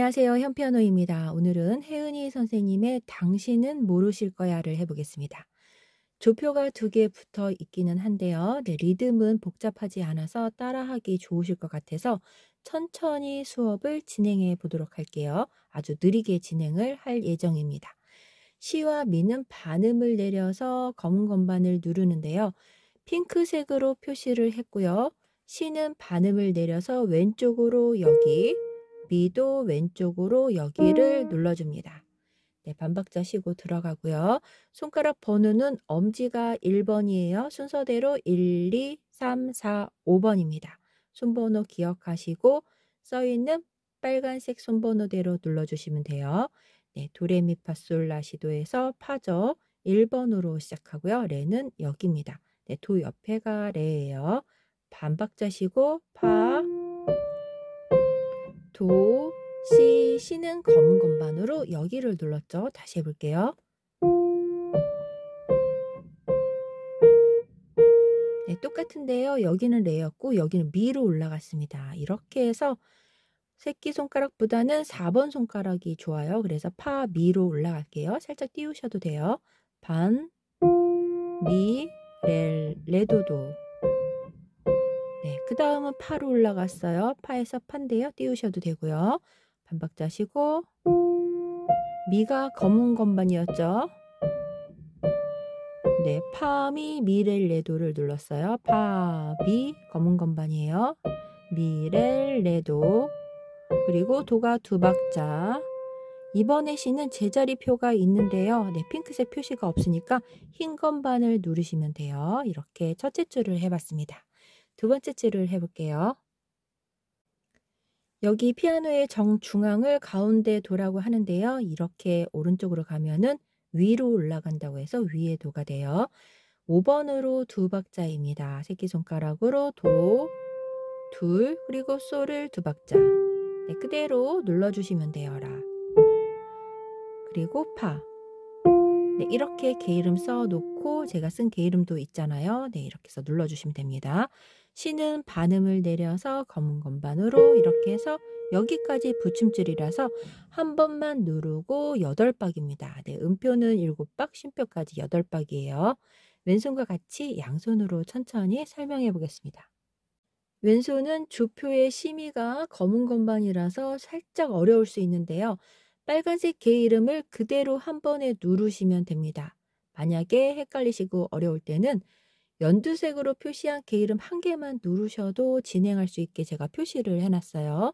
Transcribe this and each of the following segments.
안녕하세요. 현피아노입니다. 오늘은 혜은이 선생님의 당신은 모르실 거야를 해보겠습니다. 조표가 2개 붙어 있기는 한데요. 리듬은 복잡하지 않아서 따라하기 좋으실 것 같아서 천천히 수업을 진행해 보도록 할게요. 아주 느리게 진행을 할 예정입니다. 시와 미는 반음을 내려서 검은 건반을 누르는데요. 핑크색으로 표시를 했고요. 시는 반음을 내려서 왼쪽으로 여기, 미도 왼쪽으로 여기를 눌러줍니다. 네, 반박자 쉬고 들어가고요. 손가락 번호는 엄지가 1번이에요. 순서대로 1, 2, 3, 4, 5번입니다. 손번호 기억하시고 써있는 빨간색 손번호대로 눌러주시면 돼요. 네, 도레미파솔라시도에서 파죠. 1번으로 시작하고요. 레는 여기입니다. 네, 도 옆에가 레예요. 반박자 쉬고 파, 도, 시, 시는 검은 건반으로 여기를 눌렀죠. 다시 해볼게요. 네, 똑같은데요. 여기는 레였고 여기는 미로 올라갔습니다. 이렇게 해서 새끼손가락보다는 4번 손가락이 좋아요. 그래서 파, 미로 올라갈게요. 살짝 띄우셔도 돼요. 반, 미, 레, 도도. 네, 그 다음은 파로 올라갔어요. 파에서 파인데요. 띄우셔도 되고요. 반박자 쉬고 미가 검은 건반이었죠. 네, 파, 미, 미렐, 레도를 눌렀어요. 파, 미, 검은 건반이에요. 미렐, 레도. 그리고 도가 2박자. 이번에 시는 제자리표가 있는데요. 네, 핑크색 표시가 없으니까 흰 건반을 누르시면 돼요. 이렇게 첫째 줄을 해봤습니다. 두 번째 줄을 해볼게요. 여기 피아노의 정중앙을 가운데 도라고 하는데요. 이렇게 오른쪽으로 가면은 위로 올라간다고 해서 위에 도가 돼요. 5번으로 2박자입니다. 새끼손가락으로 도, 둘, 그리고 솔을 2박자. 네, 그대로 눌러주시면 돼요. 라. 그리고 파. 네, 이렇게 게이름 써놓고 제가 쓴 게이름도 있잖아요. 네, 이렇게 해서 눌러주시면 됩니다. 시는 반음을 내려서 검은 건반으로 이렇게 해서 여기까지 붙임줄이라서 한 번만 누르고 8박입니다. 네, 음표는 7박, 쉼표까지 8박이에요. 왼손과 같이 양손으로 천천히 설명해 보겠습니다. 왼손은 조표의 심의가 검은 건반이라서 살짝 어려울 수 있는데요. 빨간색 게이름을 그대로 한 번에 누르시면 됩니다. 만약에 헷갈리시고 어려울 때는 연두색으로 표시한 게이름 1개만 누르셔도 진행할 수 있게 제가 표시를 해놨어요.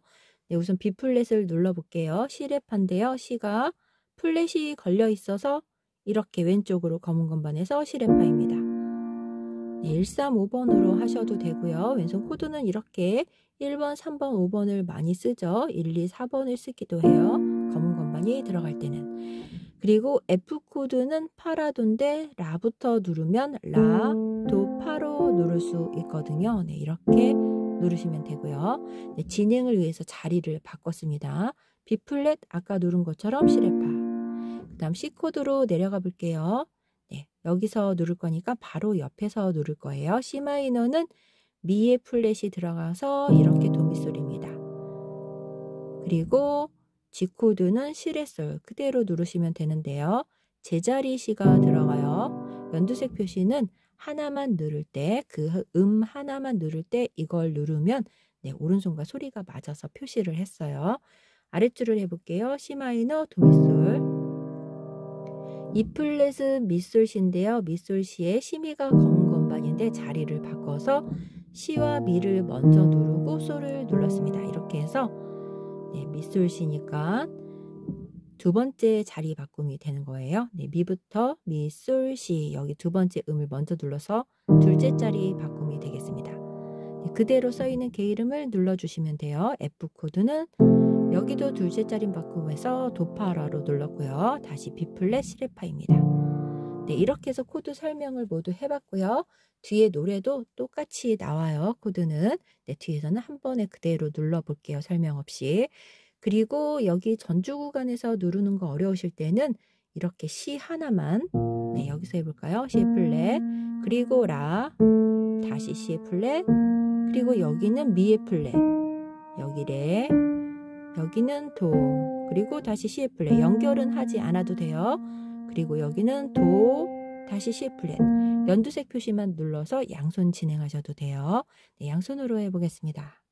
네, 우선 B 플랫을 눌러볼게요. C랩한데요. C가 플랫이 걸려 있어서 이렇게 왼쪽으로 검은 건반에서 C랩파입니다. 네, 1, 3, 5번으로 하셔도 되고요. 왼손 코드는 이렇게 1번, 3번, 5번을 많이 쓰죠. 1, 2, 4번을 쓰기도 해요. 검은 건반이 들어갈 때는. 그리고 F 코드는 파라도인데 라부터 누르면 라, 도, 파로 누를 수 있거든요. 네, 이렇게 누르시면 되고요. 네, 진행을 위해서 자리를 바꿨습니다. B 플랫 아까 누른 것처럼 C레파. 그 다음 C 코드로 내려가 볼게요. 네, 여기서 누를 거니까 바로 옆에서 누를 거예요. C 마이너는 미의 플랫이 들어가서 이렇게 도미솔입니다. 그리고 G 코드는 시레솔 그대로 누르시면 되는데요. 제자리 C가 들어가요. 연두색 표시는 하나만 누를 때, 그 하나만 누를 때 이걸 누르면 네, 오른손과 소리가 맞아서 표시를 했어요. 아랫줄을 해볼게요. C 마이너, 도미솔. E 플랫은 미솔시인데요. 미솔시의 시미가 검은 건반인데 자리를 바꿔서 시와 미를 먼저 누르고 솔을 눌렀습니다. 이렇게 해서 네, 미솔시니까 두 번째 자리 바꿈이 되는 거예요. 네, 미부터 미솔시 여기 두 번째 음을 먼저 눌러서 둘째 자리 바꿈이 되겠습니다. 네, 그대로 써있는 게이름을 눌러주시면 돼요. F 코드는 여기도 둘째 자리 바꿈해서 도파라로 눌렀고요. 다시 B 플랫 C레파입니다. 네, 이렇게 해서 코드 설명을 모두 해봤고요. 뒤에 노래도 똑같이 나와요. 코드는. 네, 뒤에서는 한 번에 그대로 눌러볼게요. 설명 없이. 그리고 여기 전주 구간에서 누르는 거 어려우실 때는 이렇게 C 하나만 네, 여기서 해볼까요? C 플랫 그리고 라 다시 C 플랫 그리고 여기는 미의 플랫 여기 레 여기는 도, 그리고 다시 C 플랫. 연결은 하지 않아도 돼요. 그리고 여기는 도, 다시 C 플랫. 연두색 표시만 눌러서 양손 진행하셔도 돼요. 네, 양손으로 해보겠습니다.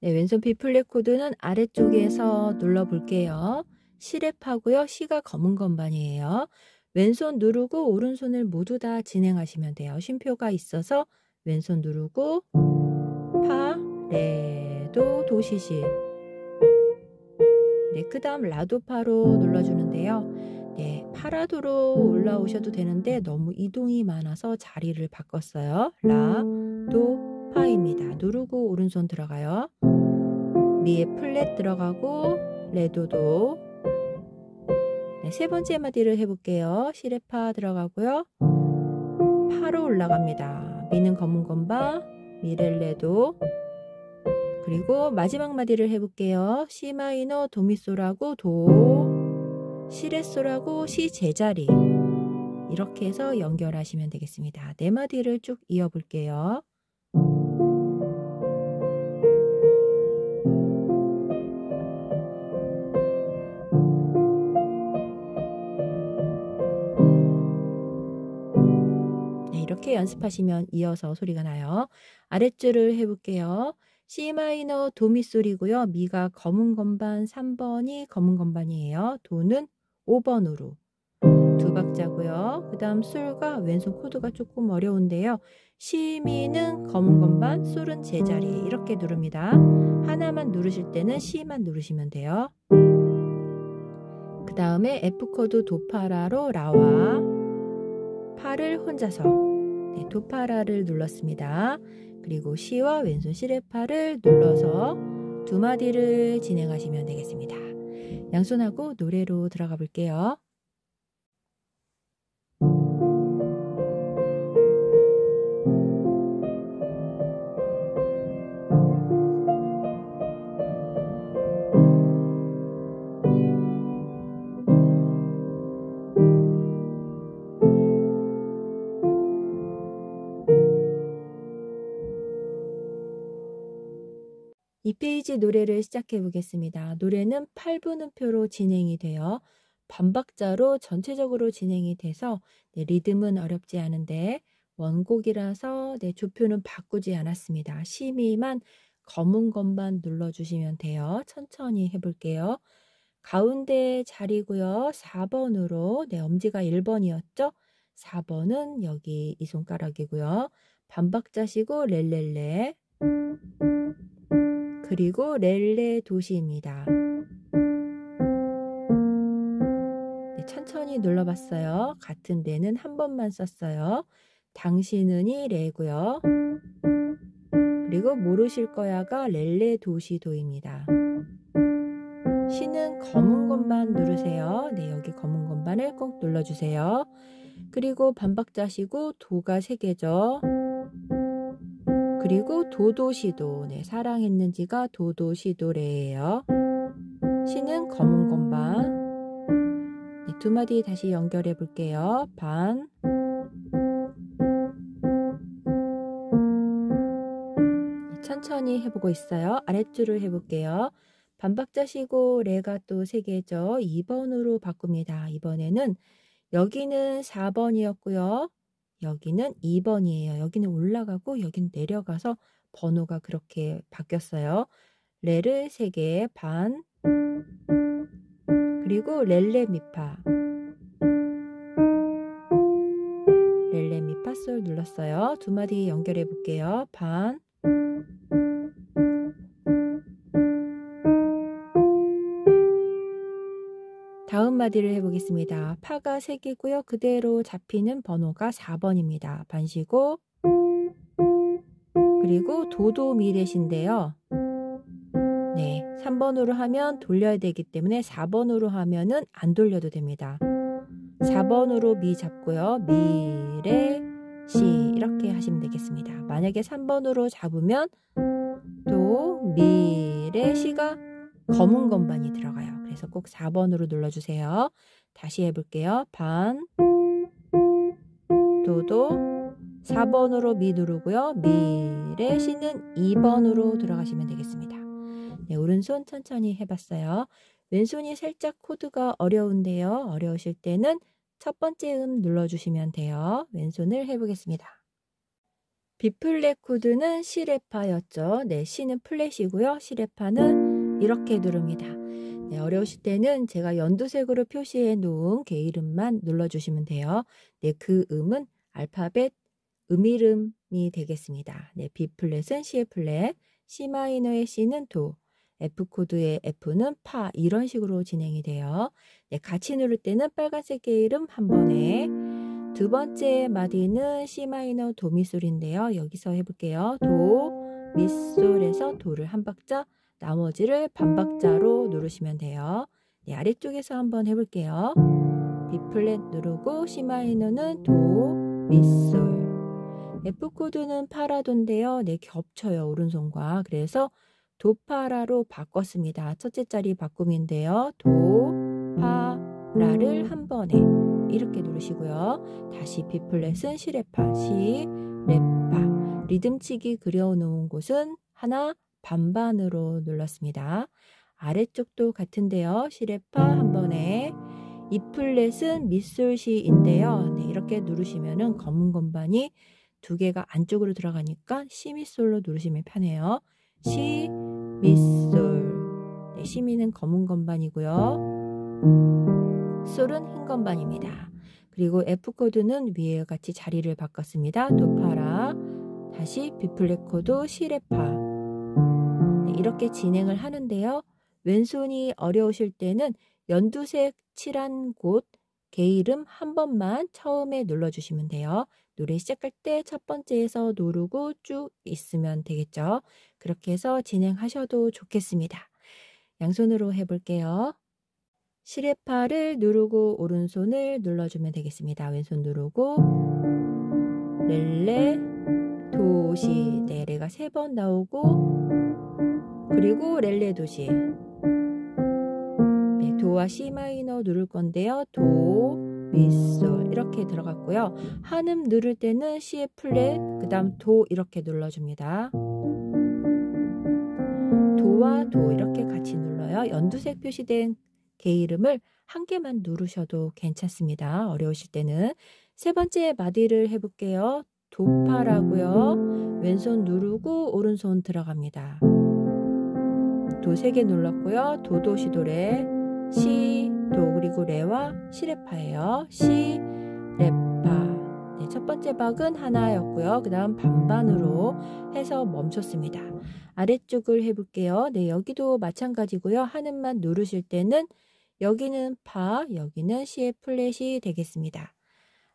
네, 왼손 B 플랫 코드는 아래쪽에서 눌러볼게요. C랩하고요. C가 검은 건반이에요. 왼손 누르고 오른손을 모두 다 진행하시면 돼요. 쉼표가 있어서 왼손 누르고 파, 레, 도, 도, 시, 시. 네, 그 다음 라도파로 눌러주는데요. 네, 파라도로 올라오셔도 되는데 너무 이동이 많아서 자리를 바꿨어요. 라, 도, 파입니다. 누르고 오른손 들어가요. 미에 플랫 들어가고 레도도. 네, 세 번째 마디를 해볼게요. 시레파 들어가고요. 파로 올라갑니다. 미는 검은 건반, 미렐레도. 그리고 마지막 마디를 해볼게요. C 마이너 도미솔하고 도, 시레솔하고 시 제자리. 이렇게 해서 연결하시면 되겠습니다. 네 마디를 쭉 이어볼게요. 이렇게 연습하시면 이어서 소리가 나요. 아랫줄을 해볼게요. C 마이너 도미솔이고요. 미가 검은 건반 3번이 검은 건반이에요. 도는 5번으로 두 박자고요. 그 다음 솔과 왼손 코드가 조금 어려운데요. C, 미는 검은 건반, 솔은 제자리 이렇게 누릅니다. 하나만 누르실 때는 C만 누르시면 돼요. 그 다음에 F 코드 도파라로 라와 파를 혼자서 네, 도파라를 눌렀습니다. 그리고 C와 왼손 C레파를 눌러서 두 마디를 진행하시면 되겠습니다. 양손하고 노래로 들어가 볼게요. 이 페이지 노래를 시작해 보겠습니다. 노래는 8분음표로 진행이 돼요. 반박자로 전체적으로 진행이 돼서 네, 리듬은 어렵지 않은데 원곡이라서 네, 조표는 바꾸지 않았습니다. 심의만 검은 것만 눌러주시면 돼요. 천천히 해볼게요. 가운데 자리고요. 4번으로 네, 엄지가 1번이었죠. 4번은 여기 이 손가락이고요. 반박자시고 렐렐레. 그리고 렐레 도시입니다. 네, 천천히 눌러봤어요. 같은 레는 한 번만 썼어요. 당신은이 레고요. 그리고 모르실 거야가 렐레 도시 도입니다. 시는 검은 건반 누르세요. 네, 여기 검은 건반을 꼭 눌러주세요. 그리고 반박자시고 도가 3개죠. 그리고 도도시도, 네, 사랑했는지가 도도시도레예요. 시는 검은 건반. 네, 두 마디 다시 연결해 볼게요. 반. 네, 천천히 해보고 있어요. 아랫줄을 해볼게요. 반박자 시고 레가 또 3개죠. 2번으로 바꿉니다. 이번에는 여기는 4번이었고요. 여기는 2번이에요. 여기는 올라가고 여기는 내려가서 번호가 그렇게 바뀌었어요. 레를 3개 반. 그리고 렐레미파. 렐레미파 솔 눌렀어요. 두 마디 연결해 볼게요. 반. 다음 마디를 해보겠습니다. 파가 3개고요. 그대로 잡히는 번호가 4번입니다. 반시고 그리고 도도 미렛인데요. 네, 3번으로 하면 돌려야 되기 때문에 4번으로 하면은 안 돌려도 됩니다. 4번으로 미 잡고요. 미, 레, 시 이렇게 하시면 되겠습니다. 만약에 3번으로 잡으면 도, 미, 레, 시가 검은 건반이 들어가요. 그래서 꼭 4번으로 눌러주세요. 다시 해볼게요. 반, 도도, 4번으로 미 누르고요. 미, 레, 시는 2번으로 들어가시면 되겠습니다. 네, 오른손 천천히 해봤어요. 왼손이 살짝 코드가 어려운데요. 어려우실 때는 첫 번째 음 눌러주시면 돼요. 왼손을 해보겠습니다. B플랫 코드는 시레파였죠. 네, C는 플랫이고요. 시레파는 이렇게 누릅니다. 네, 어려우실 때는 제가 연두색으로 표시해 놓은 게 이름만 눌러주시면 돼요. 네, 그 음은 알파벳 음이름이 되겠습니다. 네, B플랫은 C의 플랫, C마이너의 C는 도, F코드의 F는 파, 이런 식으로 진행이 돼요. 네, 같이 누를 때는 빨간색 게 이름 한 번에, 두 번째 마디는 C마이너 도미솔인데요. 여기서 해볼게요. 도, 미솔에서 도를 한 박자, 나머지를 반 박자로 누르시면 돼요. 네, 아래쪽에서 한번 해볼게요. B플랫 누르고 C마이너는 도, 미솔. F코드는 파라도인데요. 네, 겹쳐요. 오른손과. 그래서 도파라로 바꿨습니다. 첫째 자리 바꿈인데요. 도, 파, 라를 한 번에 이렇게 누르시고요. 다시 B플랫은 시레파, 시, 레파. 리듬치기 그려놓은 곳은 하나, 반반으로 눌렀습니다. 아래쪽도 같은데요. 시레파 한 번에. E플랫은 미솔시인데요. 네, 이렇게 누르시면은 검은 건반이 두 개가 안쪽으로 들어가니까 시미솔로 누르시면 편해요. 시, 미솔. 네, 시미는 검은 건반이고요. 솔은 흰 건반입니다. 그리고 F코드는 위에 같이 자리를 바꿨습니다. 도파라. 다시 B플랫 코드 시레파. 네, 이렇게 진행을 하는데요. 왼손이 어려우실 때는 연두색 칠한 곳 게 이름 한 번만 처음에 눌러주시면 돼요. 노래 시작할 때 첫 번째에서 누르고 쭉 있으면 되겠죠. 그렇게 해서 진행하셔도 좋겠습니다. 양손으로 해볼게요. 시레파를 누르고 오른손을 눌러주면 되겠습니다. 왼손 누르고 렐레, 도시. 네, 레가 3번 나오고 그리고 렐레 도시. 네, 도와 C마이너 누를 건데요. 도, 미솔 이렇게 들어갔고요. 한음 누를 때는 C의 플랫, 그 다음 도 이렇게 눌러줍니다. 도와 도 이렇게 같이 눌러요. 연두색 표시된 게 이름을 한 개만 누르셔도 괜찮습니다. 어려우실 때는. 세 번째 마디를 해볼게요. 도파라고요. 왼손 누르고 오른손 들어갑니다. 도 3개 눌렀고요. 도도 시도레, 시, 도 그리고 레와 시레파예요. 시, 레파. 네, 첫 번째 박은 하나였고요. 그 다음 반반으로 해서 멈췄습니다. 아래쪽을 해볼게요. 네, 여기도 마찬가지고요. 한음만 누르실 때는 여기는 파, 여기는 C의 플랫이 되겠습니다.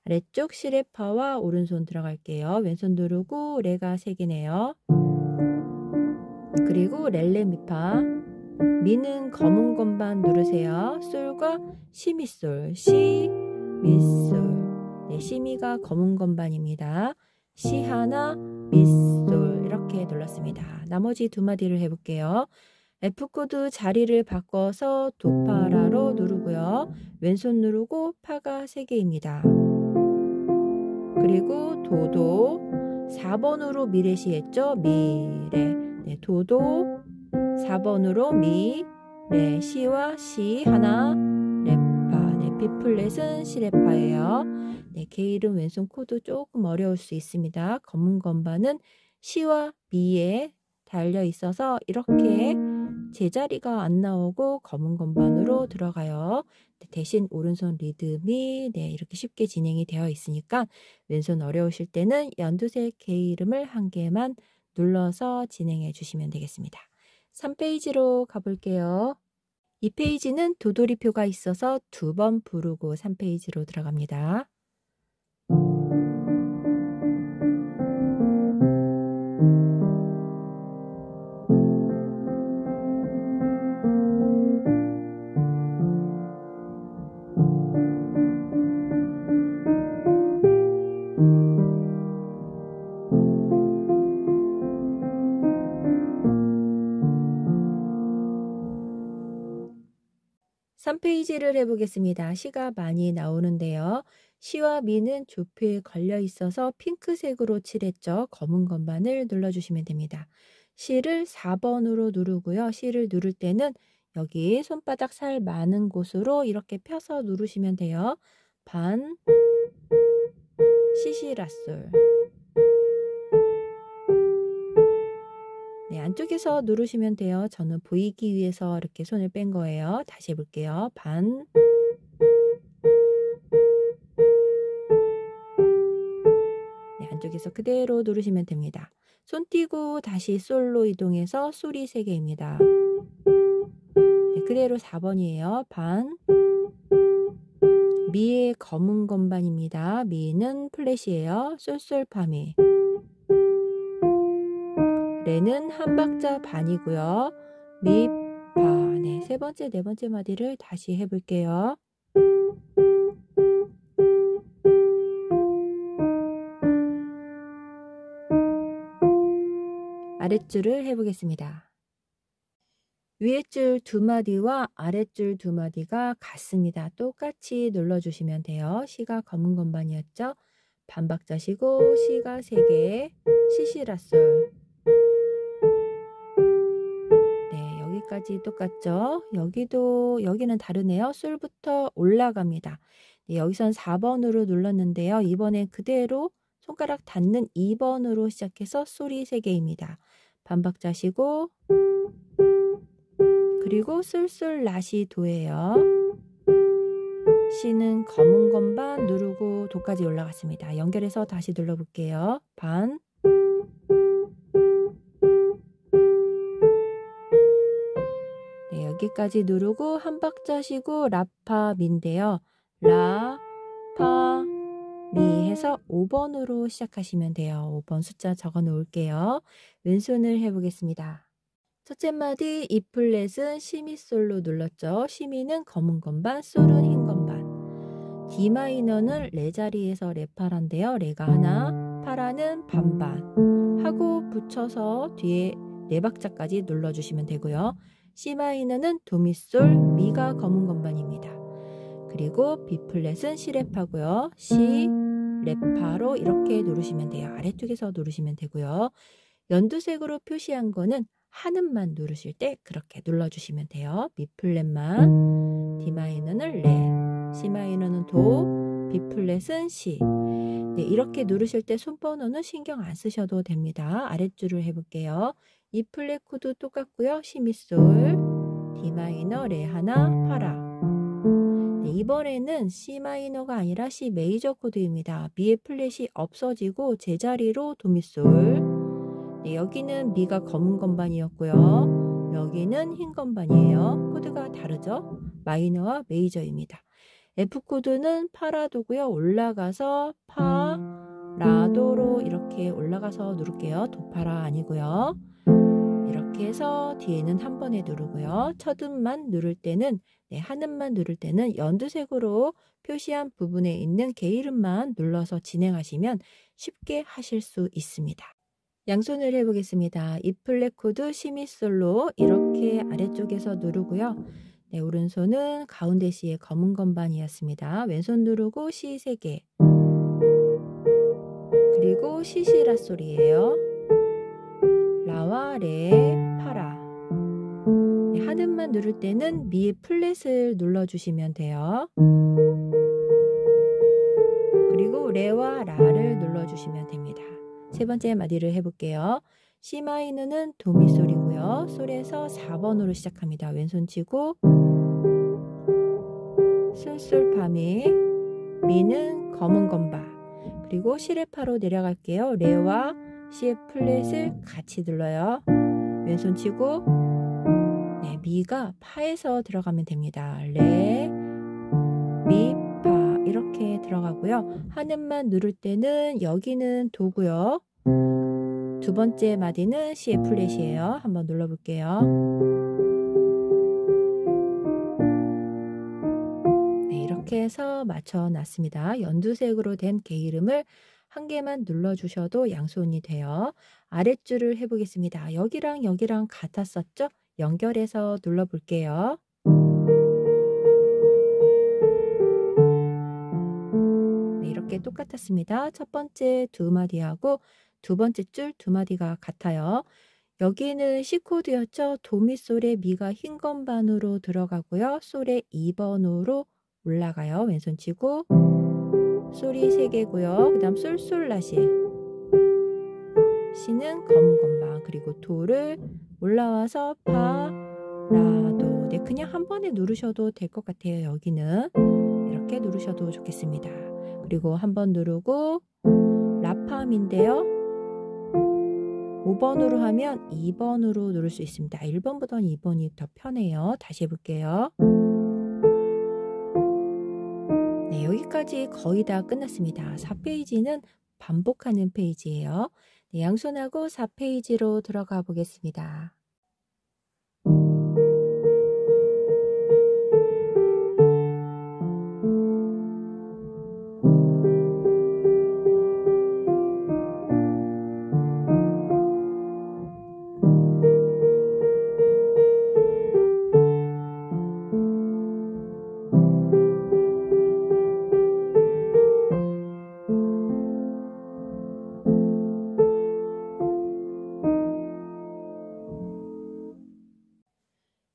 아래쪽 시레파와 오른손 들어갈게요. 왼손 누르고 레가 3개네요. 그리고 렐레미파. 미는 검은 건반 누르세요. 솔과 시미솔, 시, 미솔. 네, 시미가 검은 건반입니다. 시 하나, 미솔 이렇게 눌렀습니다. 나머지 두 마디를 해볼게요. F코드 자리를 바꿔서 도파라로 누르고요. 왼손 누르고 파가 3개입니다. 그리고 도도 4번으로 미레시 했죠. 미레. 네, 도도 4번으로 미, 레, 시와 시 하나, 레파. 네, B플랫은 시레파예요. 네, 게 이름 왼손 코드 조금 어려울 수 있습니다. 검은 건반은 시와 미에 달려 있어서 이렇게 제자리가 안 나오고 검은 건반으로 들어가요. 네, 대신 오른손 리듬이 네, 이렇게 쉽게 진행이 되어 있으니까 왼손 어려우실 때는 연두색 게 이름을 한 개만 눌러서 진행해 주시면 되겠습니다. 3페이지로 가볼게요. 이 페이지는 도돌이표가 있어서 2번 부르고 3페이지로 들어갑니다. 3페이지를 해보겠습니다. 시가 많이 나오는데요. 시와 미는 조표에 걸려 있어서 핑크색으로 칠했죠. 검은 건반을 눌러주시면 됩니다. C를 4번으로 누르고요. C를 누를 때는 여기 손바닥 살 많은 곳으로 이렇게 펴서 누르시면 돼요. 반, 시시라솔. 네, 안쪽에서 누르시면 돼요. 저는 보이기 위해서 이렇게 손을 뺀 거예요. 다시 해볼게요. 반, 네, 안쪽에서 그대로 누르시면 됩니다. 손 띄고 다시 솔로 이동해서 솔이 3개입니다. 네, 그대로 4번이에요. 반, 미의 검은 건반입니다. 미는 플랫이에요. 쏠쏠파미. 레는 한 박자 반이고요. 미, 파. 네, 세 번째, 네 번째 마디를 다시 해볼게요. 아랫줄을 해보겠습니다. 위에 줄 2마디와 아랫줄 2마디가 같습니다. 똑같이 눌러주시면 돼요. C가 검은 건반이었죠? 반박자 쉬고 C가 3개, 시시라솔. 네, 여기까지 똑같죠? 여기는 다르네요. 솔부터 올라갑니다. 네, 여기선 4번으로 눌렀는데요. 이번엔 그대로 손가락 닿는 2번으로 시작해서 솔이 3개입니다. 반박자 쉬고 그리고 쏠쏠 라시 도예요. C는 검은 건반 누르고 도까지 올라갔습니다. 연결해서 다시 눌러볼게요. 반, 네, 여기까지 누르고 한 박자 쉬고 라파 미인데요. 라, 파, 미 해서 5번으로 시작하시면 돼요. 5번 숫자 적어 놓을게요. 왼손을 해보겠습니다. 첫째 마디 E 플랫은 시미솔로 눌렀죠. 시미는 검은 건반, 솔은 흰 건반. D 마이너는 레 자리에서 레파라인데요. 레가 하나, 파라는 반반 하고 붙여서 뒤에 4박자까지 눌러주시면 되고요. C 마이너는 도미솔, 미가 검은 건반입니다. 그리고 B 플랫은 C 레파고요. C, 레파로 이렇게 누르시면 돼요. 아래쪽에서 누르시면 되고요. 연두색으로 표시한 거는 한음만 누르실 때 그렇게 눌러주시면 돼요. 미 플랫만, D 마이너는 레, C 마이너는 도, B 플랫은 C. 네, 이렇게 누르실 때 손번호는 신경 안 쓰셔도 됩니다. 아랫줄을 해볼게요. E 플랫 코드 똑같고요. C 미솔, D 마이너, 레 하나, 파라. 네, 이번에는 C 마이너가 아니라 C 메이저 코드입니다. 미의 플랫이 없어지고 제자리로 도미솔. 네, 여기는 미가 검은 건반이었고요. 여기는 흰 건반이에요. 코드가 다르죠? 마이너와 메이저입니다. F 코드는 파라도고요. 올라가서 파, 라도로 이렇게 올라가서 누를게요. 도파라 아니고요. 이렇게 해서 뒤에는 한 번에 누르고요. 첫 음만 누를 때는 한 음만 누를 때는 연두색으로 표시한 부분에 있는 게이름만 눌러서 진행하시면 쉽게 하실 수 있습니다. 양손을 해보겠습니다. E 플랫 코드 시미솔로 이렇게 아래쪽에서 누르고요. 네, 오른손은 가운데 C의 검은 건반이었습니다. 왼손 누르고 C 3개. 그리고 시시라솔이에요. 라와 레, 파라. 네, 한 음만 누를 때는 미의 플랫을 눌러주시면 돼요. 그리고 레와 라를 눌러주시면 됩니다. 세 번째 마디를 해볼게요. C 마이너는 도미솔이고요. 솔에서 4번으로 시작합니다. 왼손 치고 솔솔파미, 미는 검은 건반. 그리고 시레파로 내려갈게요. 레와 C의 플랫을 같이 눌러요. 왼손 치고 네, 미가 파에서 들어가면 됩니다. 레, 미, 파 이렇게 들어가고요. 한 음만 누를 때는 여기는 도고요. 두 번째 마디는 C의 플랫이에요. 한번 눌러볼게요. 네, 이렇게 해서 맞춰놨습니다. 연두색으로 된 게이름을 한 개만 눌러주셔도 양손이 돼요. 아랫줄을 해보겠습니다. 여기랑 여기랑 같았었죠? 연결해서 눌러볼게요. 네, 이렇게 똑같았습니다. 첫 번째 2마디하고 두 번째 줄 2마디가 같아요. 여기는 C 코드였죠. 도미솔의 미가 흰 건반으로 들어가고요. 솔의 2번으로 올라가요. 왼손 치고 솔이 3개고요. 그 다음 솔솔라시, C는 검은 건반, 그리고 도를 올라와서 파, 라, 도. 네, 그냥 한 번에 누르셔도 될 것 같아요. 여기는 이렇게 누르셔도 좋겠습니다. 그리고 한 번 누르고 라팜인데요. 5번으로 하면 2번으로 누를 수 있습니다. 1번보다는 2번이 더 편해요. 다시 해볼게요. 네, 여기까지 거의 다 끝났습니다. 4페이지는 반복하는 페이지예요. 네, 양손하고 4페이지로 들어가 보겠습니다.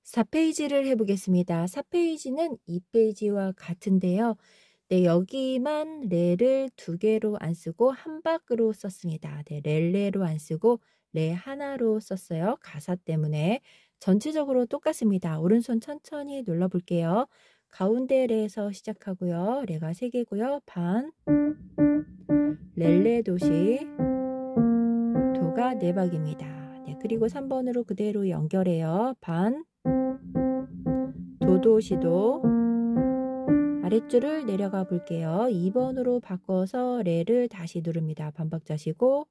(4페이지를) 해보겠습니다. 4페이지는 2페이지와 같은데요. 네, 여기만 레를 2개로 안 쓰고 한 박으로 썼습니다. 네, 렐레로 안 쓰고 레 하나로 썼어요. 가사 때문에. 전체적으로 똑같습니다. 오른손 천천히 눌러볼게요. 가운데 레에서 시작하고요. 레가 3개고요. 반, 렐레 도시, 도가 4박입니다. 네, 그리고 3번으로 그대로 연결해요. 반, 도도, 시도. 아랫줄을 내려가 볼게요. 2번으로 바꿔서 레를 다시 누릅니다. 반박자 쉬고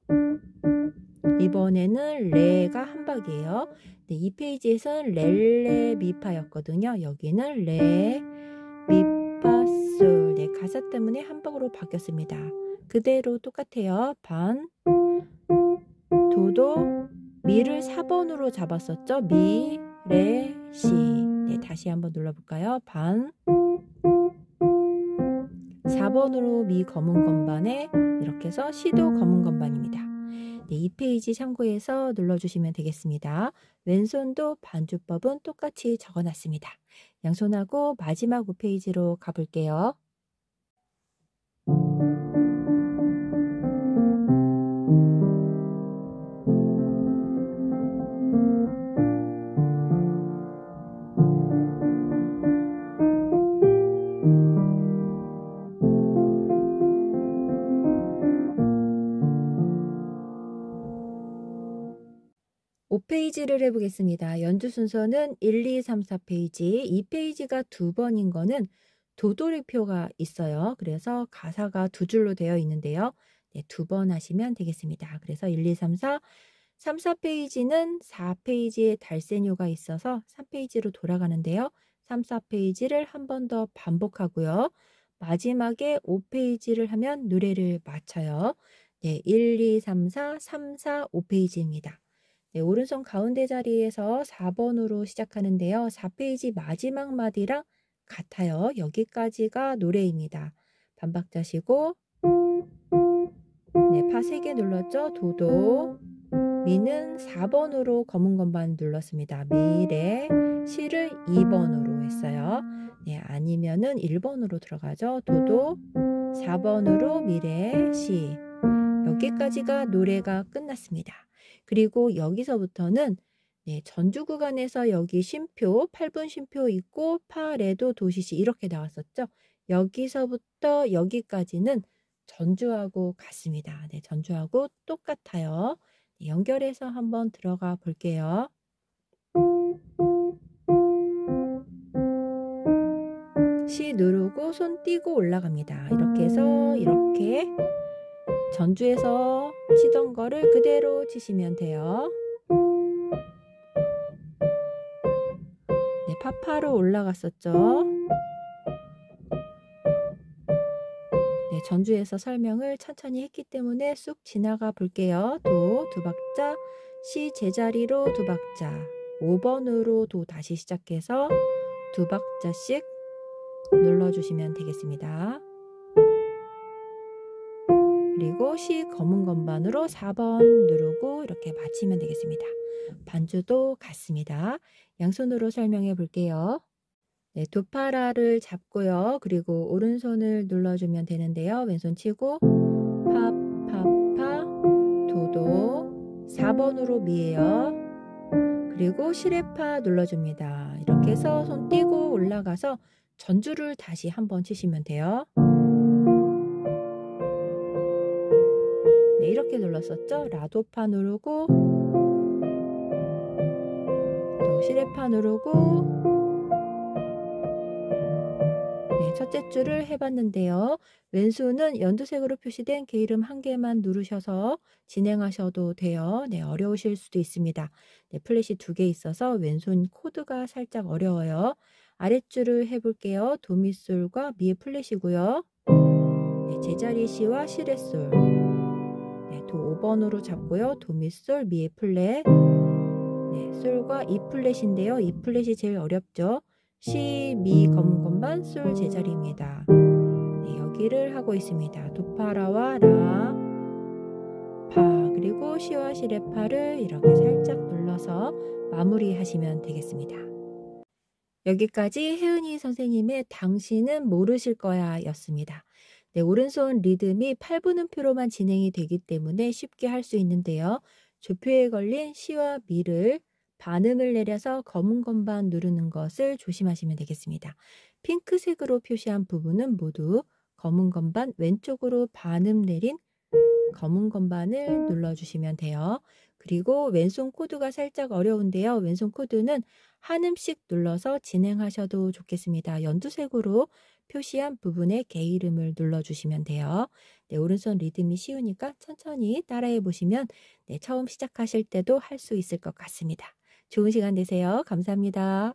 이번에는 레가 한 박이에요. 네, 이 페이지에서는 렐레 미파였거든요. 여기는 레 미파 솔. 네, 가사 때문에 한 박으로 바뀌었습니다. 그대로 똑같아요. 반, 도도, 미를 4번으로 잡았었죠. 미, 레, 시. 네, 다시 한번 눌러볼까요? 반, 4번으로 미 검은 건반에 이렇게 해서 시도 검은 건반입니다. 네, 이 페이지 참고해서 눌러주시면 되겠습니다. 왼손도 반주법은 똑같이 적어놨습니다. 양손하고 마지막 5페이지로 가볼게요. (5페이지를) 해보겠습니다. 연주 순서는 1, 2, 3, 4페이지. 이 페이지가 2번인 거는 도돌이표가 있어요. 그래서 가사가 2줄로 되어 있는데요. 네, 2번 하시면 되겠습니다. 그래서 1, 2, 3, 4. 3, 4페이지는 4페이지에 달세뇨가 있어서 3페이지로 돌아가는데요. 3, 4페이지를 한 번 더 반복하고요. 마지막에 5페이지를 하면 노래를 맞춰요. 네, 1, 2, 3, 4, 3, 4, 5페이지입니다. 네, 오른손 가운데 자리에서 4번으로 시작하는데요. 4페이지 마지막 마디랑 같아요. 여기까지가 노래입니다. 반박자 쉬고 네, 파 3개 눌렀죠. 도도, 미는 4번으로 검은 건반 눌렀습니다. 미, 레, 시를 2번으로 했어요. 네, 아니면은 1번으로 들어가죠. 도도, 4번으로 미, 레, 시. 여기까지가 노래가 끝났습니다. 그리고 여기서부터는 네, 전주 구간에서 여기 쉼표, 8분 쉼표 있고 파, 레도, 도시시 이렇게 나왔었죠. 여기서부터 여기까지는 전주하고 같습니다. 네, 전주하고 똑같아요. 네, 연결해서 한번 들어가 볼게요. 시 누르고 손 띄고 올라갑니다. 이렇게 해서 이렇게 전주에서 치던 거를 그대로 치시면 돼요. 네, 파파로 올라갔었죠. 네, 전주에서 설명을 천천히 했기 때문에 쑥 지나가 볼게요. 도 2박자, 시 제자리로 2박자, 5번으로 도 다시 시작해서 2박자씩 눌러주시면 되겠습니다. 그리고 시 검은 건반으로 4번 누르고 이렇게 마치면 되겠습니다. 반주도 같습니다. 양손으로 설명해 볼게요. 네, 도파라를 잡고요. 그리고 오른손을 눌러주면 되는데요. 왼손 치고 파, 파, 파, 도도 4번으로 미예요. 그리고 시레파 눌러줍니다. 이렇게 해서 손 띄고 올라가서 전주를 다시 한번 치시면 돼요. 네, 이렇게 눌렀었죠? 라도파 누르고 또 시레파 누르고 네, 첫째 줄을 해봤는데요. 왼손은 연두색으로 표시된 개 이름 한 개만 누르셔서 진행하셔도 돼요. 네, 어려우실 수도 있습니다. 네, 플랫이 2개 있어서 왼손 코드가 살짝 어려워요. 아랫줄을 해볼게요. 도미솔과 미의 플랫이고요. 네, 제자리 C와 시레솔. 네, 도 5번으로 잡고요. 도미솔, 미의 플랫. 네, 솔과 E 플랫인데요. E 플랫이 제일 어렵죠. C, 미, 검은 건반, 솔 제자리입니다. 네, 여기를 하고 있습니다. 도파라와 라, 파, 그리고 시와 시레파를 이렇게 살짝 눌러서 마무리하시면 되겠습니다. 여기까지 혜은이 선생님의 당신은 모르실 거야 였습니다. 네, 오른손 리듬이 8분음표로만 진행이 되기 때문에 쉽게 할 수 있는데요. 조표에 걸린 시와 미를 반음을 내려서 검은 건반 누르는 것을 조심하시면 되겠습니다. 핑크색으로 표시한 부분은 모두 검은 건반 왼쪽으로 반음 내린 검은 건반을 눌러주시면 돼요. 그리고 왼손 코드가 살짝 어려운데요. 왼손 코드는 한 음씩 눌러서 진행하셔도 좋겠습니다. 연두색으로 표시한 부분에 개 이름을 눌러주시면 돼요. 네, 오른손 리듬이 쉬우니까 천천히 따라해 보시면 네, 처음 시작하실 때도 할 수 있을 것 같습니다. 좋은 시간 되세요. 감사합니다.